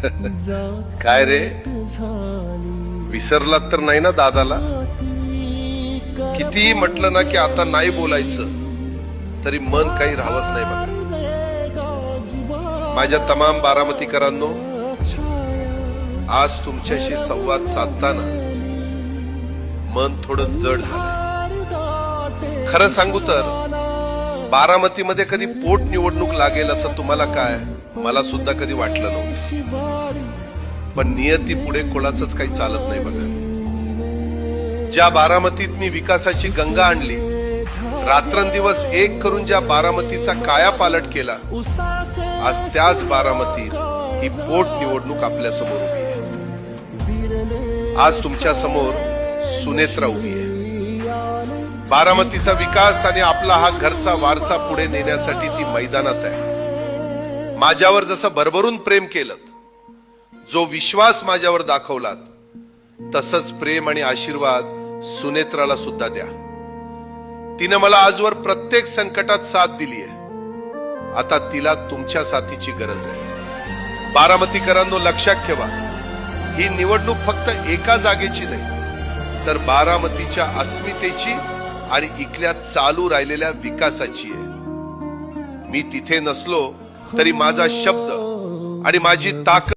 काय रे, विसरलात तर नाही ना दादाला? किती म्हटलं ना की आता नाही बोलायचं, तरी मन काही राहत नाही बघा. माझ्या तमाम बारामतीकरांनो, आज तुमच्याशी संवाद साधताना मन थोडं जड झालंय. खरं सांगू तर बारामतीमध्ये कधी पोटनिवडणूक लागेल असं तुम्हाला काय, मला सुद्धा कधी वाटलं नव्हतं. पण नियती पुढे कोणाचंच काही चालत नाही बघा. ज्या बारामतीत मी विकासाची गंगा आणली, रात्रंदिवस एक करून ज्या बारामतीचा कायापालट केला, आज त्याच बारामतीत ही पोटनिवडणूक आपल्या समोर उभी आहे. आज तुमच्या समोर सुनेत्रा उभी आहे. बारामतीचा विकास आणि आपला हा घरचा वारसा पुढे नेण्यासाठी ती मैदानात आहे. माझ्यावर जसं भरभरून प्रेम केलं, जो विश्वास माझ्यावर दाखवलात, तसंच प्रेम आणि आशीर्वाद सुनेत्राला सुद्धा द्या. तिने मला आजवर प्रत्येक संकटात साथ दिली आहे. आता तिला तुमच्या साथीची गरज आहे. बारामतीकरांनो, लक्षात ठेवा, ही निवडणूक फक्त एका जागेची नाही, तर बारामतीच्या अस्मितेची आणि इथल्या चालू राहिलेल्या विकासाची आहे. मी तिथे नसलो तरी माझा शब्द आणि माझी ताकद